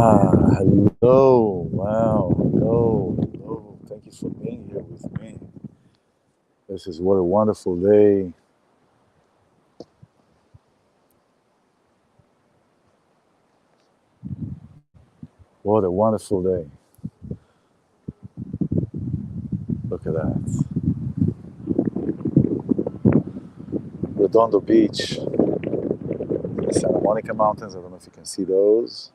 Hello. Wow. Hello. Hello. Thank you for being here with me. This is what a wonderful day. What a wonderful day. Look at that. Redondo Beach, the Santa Monica Mountains. I don't know if you can see those.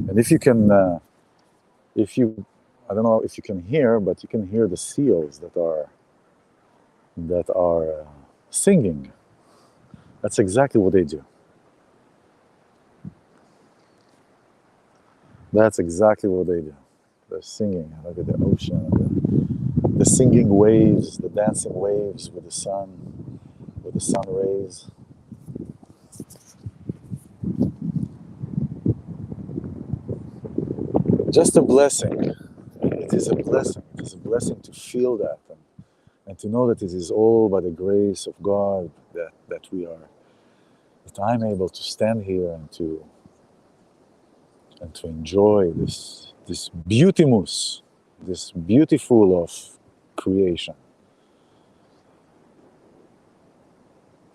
And if you can, I don't know if you can hear, but you can hear the seals that are singing. That's exactly what they do. That's exactly what they do. They're singing. Look at the ocean, the singing waves, the dancing waves with the sun rays. Just a blessing. It is a blessing. It is a blessing to feel that and to know that it is all by the grace of God that I'm able to stand here and to enjoy this beautimus, this beautiful of creation.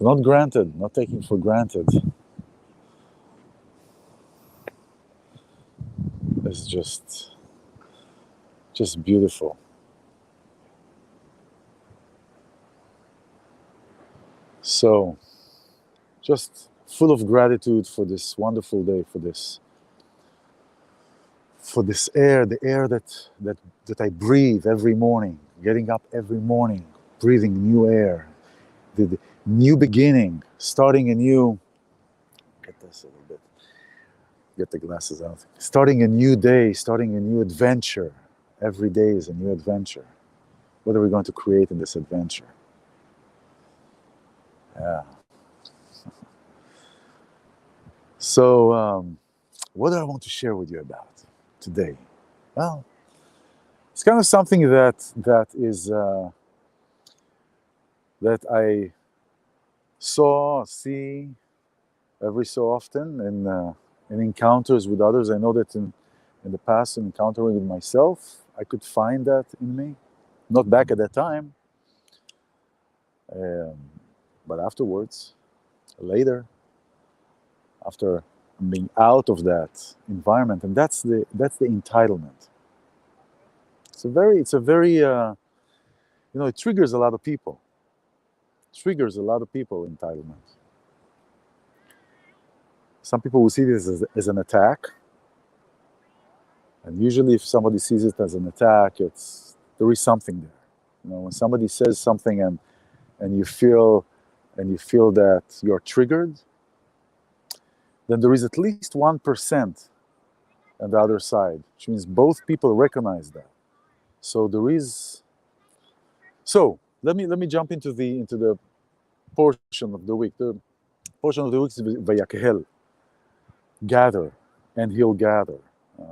Not granted, not taking for granted. It's just beautiful. So, just full of gratitude for this wonderful day, for this air, the air that I breathe every morning, getting up every morning, breathing new air, the new beginning, starting a new. Get this a little bit. Get the glasses out. Starting a new day, starting a new adventure. Every day is a new adventure. What are we going to create in this adventure? Yeah. So, what do I want to share with you about today? Well, it's kind of something that I see every so often in encounters with others. I know that in the past, in encountering with myself, I could find that in me. Not back at that time, um, but afterwards, later, after being out of that environment, and that's the entitlement. It's a very it triggers a lot of people. Triggers a lot of people, entitlement. Some people will see this as an attack, and usually, if somebody sees it as an attack, there is something there. When somebody says something and you feel that you're triggered, then there is at least 1% on the other side, which means both people recognize that. So there is. So let me jump into the portion of the week. The portion of the week is Veyakhel, gather, and he'll gather.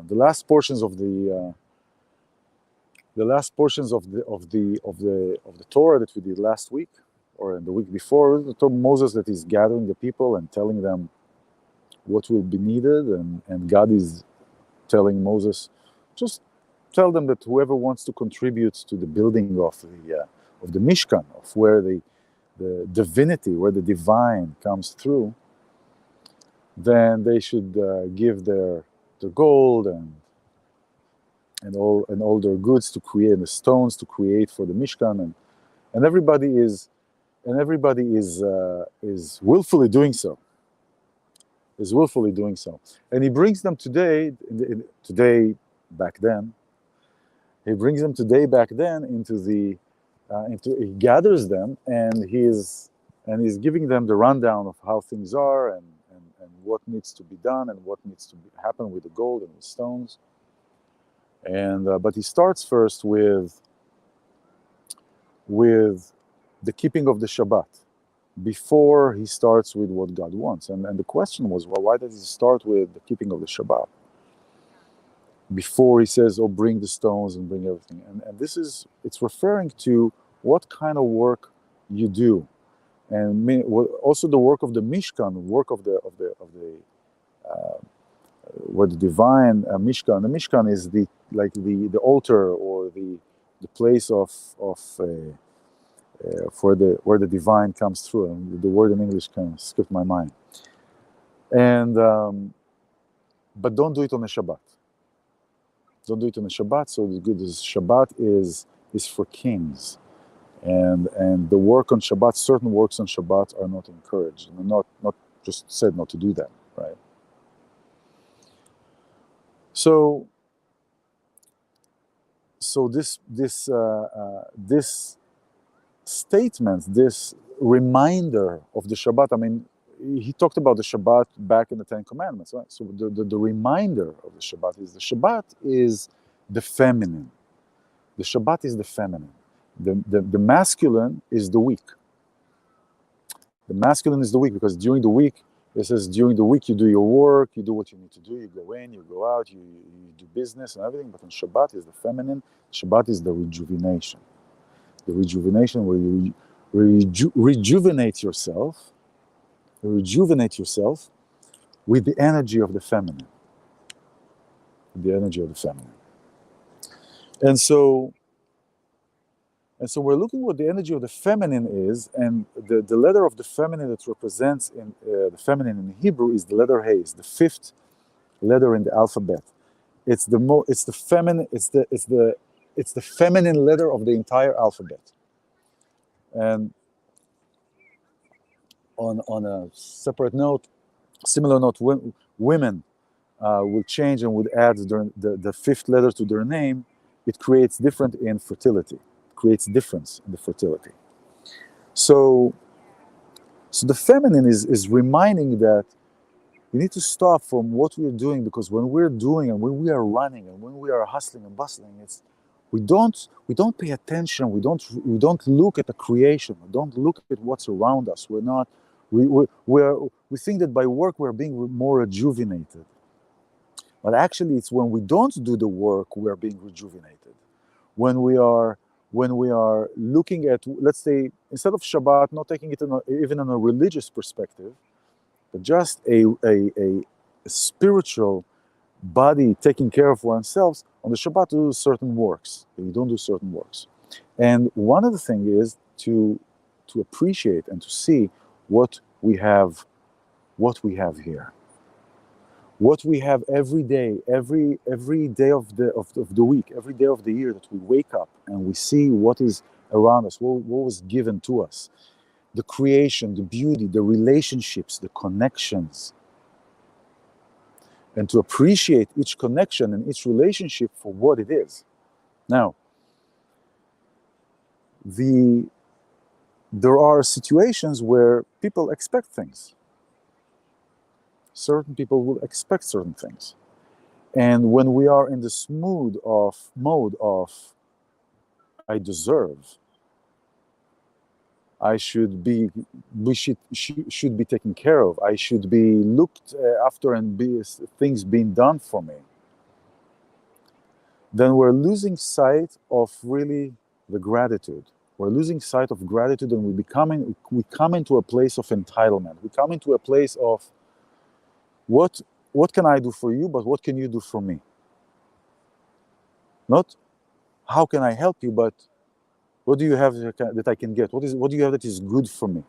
The last portions of the Torah that we did last week or in the week before, Moses that is gathering the people and telling them what will be needed, and God is telling Moses, just tell them that whoever wants to contribute to the building of the Mishkan, of where the divinity, where the divine comes through, then they should give their gold and all their goods to create, and the stones to create for the Mishkan, and everybody is willfully doing so. And he brings them today back then. He brings them today back then he gathers them, and he's giving them the rundown of how things are and what needs to be done and what needs to happen with the gold and the stones. And but he starts first with the keeping of the Shabbat before he starts with what God wants. And the question was, well, why does he start with the keeping of the Shabbat before he says, oh, bring the stones and bring everything? And it's referring to what kind of work you do, and also the work of the Mishkan, work of the where the divine Mishkan. The Mishkan is the altar, or the place of for the where the divine comes through. And the word in English kind of skipped my mind. And but don't do it on a Shabbat. Don't do it on a Shabbat. So the good is Shabbat is for kings, and the work on Shabbat, certain works on Shabbat are not encouraged, and not just said not to do that, right? So this statement, this reminder of the Shabbat. I mean, he talked about the Shabbat back in the Ten Commandments, right? So the reminder of the Shabbat is the feminine. The Shabbat is the feminine. The masculine is the weak. The masculine is the weak, because during the week, it says during the week you do your work, you do what you need to do, you go in, you go out, you do business and everything. But on Shabbat is the feminine. Shabbat is the rejuvenation. The rejuvenation where you rejuvenate yourself with the energy of the feminine. The energy of the feminine. And so we're looking what the energy of the feminine is, and the letter of the feminine that represents in the feminine in Hebrew is the letter Hey. It's the fifth letter in the alphabet. It's the feminine letter of the entire alphabet. And on a separate note, similar note, women will change and would add the fifth letter to their name. It creates difference in fertility. Creates difference in the fertility. So the feminine is reminding that you need to stop from what we're doing, because when we're doing and when we are running and when we are hustling and bustling, we don't pay attention. We don't look at the creation. We don't look at what's around us. We think that by work we're being more rejuvenated. But actually, it's when we don't do the work we're being rejuvenated. When we are looking at, let's say, instead of Shabbat, not taking it even in a religious perspective, but just a spiritual body taking care of oneself, on the Shabbat to do certain works. You don't do certain works. And one of the things is to appreciate and to see what we have here. What we have every day, every day of the week, every day of the year, that we wake up and we see what is around us, what was given to us. The creation, the beauty, the relationships, the connections. And to appreciate each connection and each relationship for what it is. Now, there are situations where people expect things. Certain people will expect certain things. And when we are in this mode of I deserve, we should be taken care of, I should be looked after and things being done for me, then we're losing sight of really the gratitude. We're losing sight of gratitude, and we come into a place of entitlement. We come into a place of what can I do for you, but what can you do for me? Not how can I help you, but what do you have that I can get? What do you have that is good for me?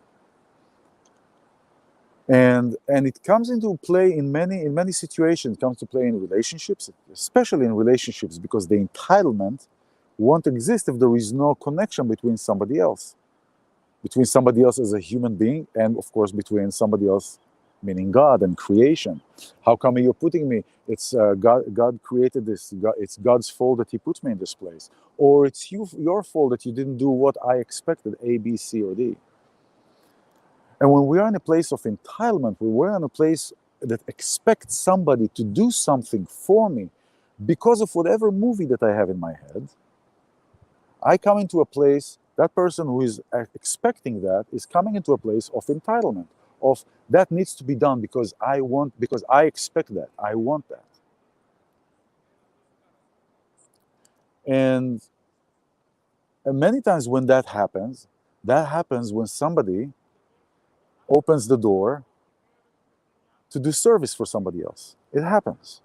And it comes into play in many situations. It comes to play in relationships, especially in relationships, because the entitlement won't exist if there is no connection between somebody else as a human being, and of course between somebody else, meaning God and creation. How come you're putting me? It's God created this. It's God's fault that He put me in this place, or it's your fault that you didn't do what I expected, A, B, C, or D. And when we are in a place of entitlement, when we're in a place that expects somebody to do something for me because of whatever movie that I have in my head, I come into a place, that person who is expecting that is coming into a place of entitlement, of that needs to be done because I expect that, I want that. And many times when that happens when somebody opens the door to do service for somebody else. It happens.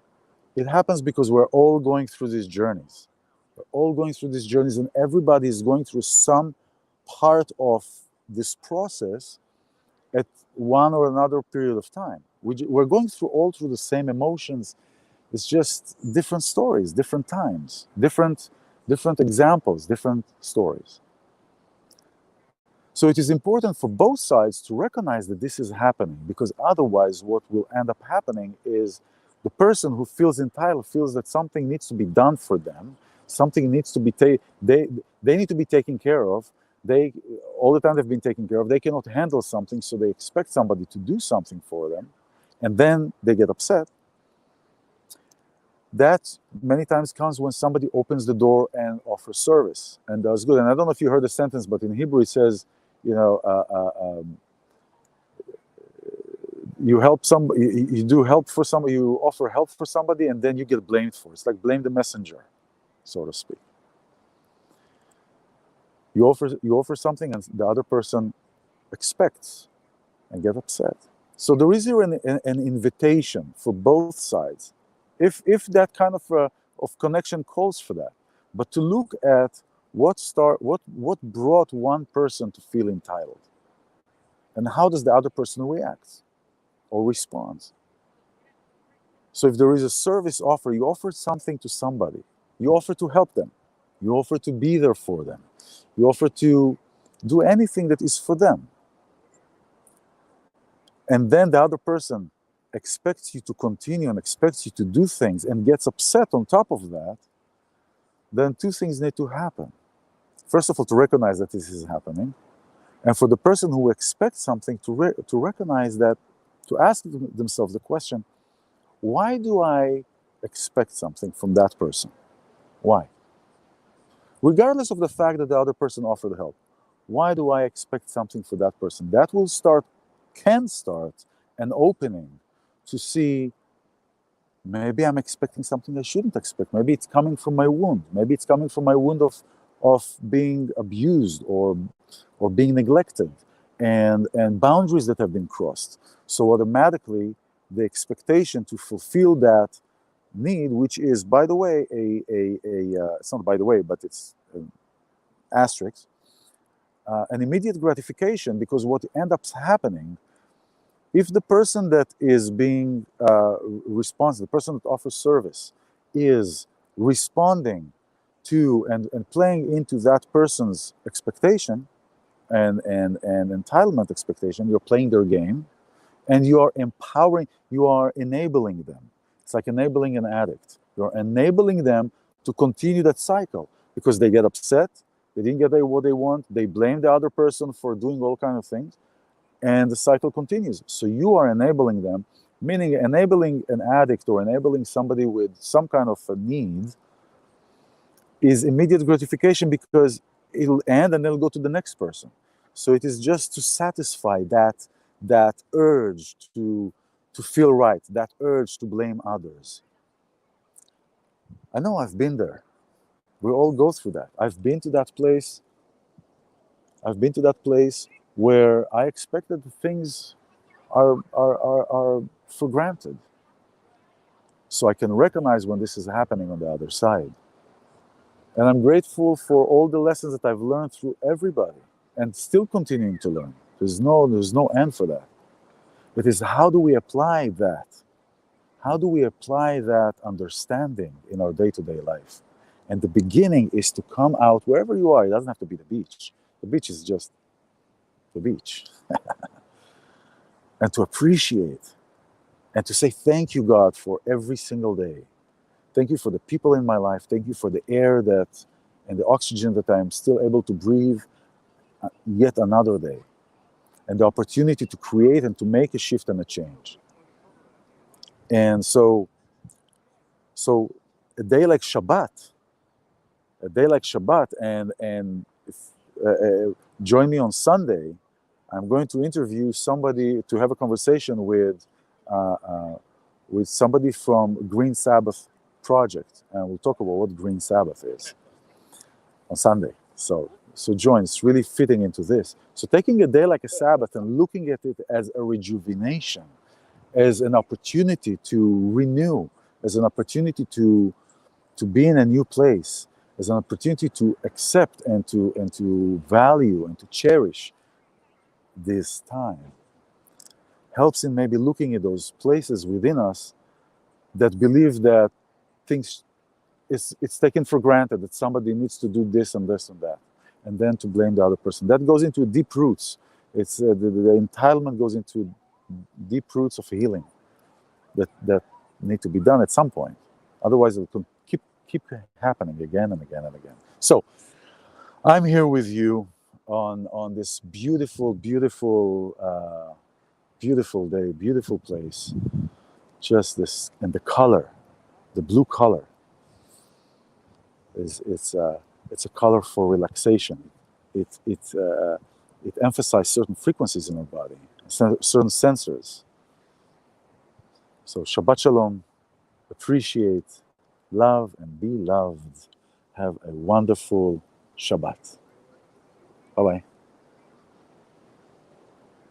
It happens because we're all going through these journeys. We're all going through these journeys, and everybody is going through some part of this process at one or another period of time. We're going through all through the same emotions. It's just different stories, different times, different examples, different stories. So it is important for both sides to recognize that this is happening, because otherwise what will end up happening is the person who feels entitled feels that something needs to be done for them, something needs to be they need to be taken care of. They all the time they've been taken care of. They cannot handle something, so they expect somebody to do something for them, and then they get upset. That many times comes when somebody opens the door and offers service and does good. And I don't know if you heard the sentence, but in Hebrew it says, you help somebody, you do help for somebody, you offer help for somebody, and then you get blamed for it. It's like blame the messenger, so to speak. You offer something, and the other person expects and get upset. So there is here an invitation for both sides, if that kind of connection calls for that, but to look at what brought one person to feel entitled, and how does the other person react or responds. So if there is a service offer, you offer something to somebody, you offer to help them, you offer to be there for them, you offer to do anything that is for them, and then the other person expects you to continue and expects you to do things and gets upset on top of that, then two things need to happen. First of all, to recognize that this is happening, and for the person who expects something to recognize that, to ask themselves the question, why do I expect something from that person? Why? Regardless of the fact that the other person offered help, why do I expect something for that person? That can start an opening to see, maybe I'm expecting something I shouldn't expect. Maybe it's coming from my wound. Maybe it's coming from my wound of being abused or being neglected, and boundaries that have been crossed. So automatically, the expectation to fulfill that need, which is, by the way, it's not by the way, but it's an asterisk, an immediate gratification, because what ends up happening, if the person that is being responsive, the person that offers service, is responding to and playing into that person's expectation and entitlement expectation, you're playing their game, and you are empowering, you are enabling them. It's like enabling an addict. You're enabling them to continue that cycle, because they get upset, they didn't get what they want, they blame the other person for doing all kinds of things, and the cycle continues. So you are enabling them, meaning enabling an addict or enabling somebody with some kind of a need is immediate gratification, because it'll end and it'll go to the next person. So it is just to satisfy that urge to feel right, that urge to blame others. I know I've been there. We all go through that. I've been to that place where I expected things are for granted. So I can recognize when this is happening on the other side. And I'm grateful for all the lessons that I've learned through everybody, and still continuing to learn. There's no end for that. It is, how do we apply that? How do we apply that understanding in our day-to-day life? And the beginning is to come out wherever you are. It doesn't have to be the beach. The beach is just the beach. And to appreciate and to say, thank you, God, for every single day. Thank you for the people in my life. Thank you for the air and the oxygen that I'm still able to breathe yet another day. And the opportunity to create and to make a shift and a change. And so a day like Shabbat, and if, join me on Sunday, I'm going to interview somebody, to have a conversation with somebody from Green Sabbath Project, and we'll talk about what Green Sabbath is on Sunday. So join, it's really fitting into this. So taking a day like a Sabbath and looking at it as a rejuvenation, as an opportunity to renew, as an opportunity to be in a new place, as an opportunity to accept and to value and to cherish this time. Helps in maybe looking at those places within us that believe that things it's taken for granted, that somebody needs to do this and this and that, and then to blame the other person. That goes into deep roots. It's the entitlement goes into deep roots of healing that need to be done at some point. Otherwise, it will keep happening again and again and again. So I'm here with you on this beautiful, beautiful, beautiful day, beautiful place. Just this, and the color, the blue color, it's a color for relaxation. It emphasizes certain frequencies in our body, certain sensors. So Shabbat Shalom, appreciate, love, and be loved. Have a wonderful Shabbat. Bye-bye.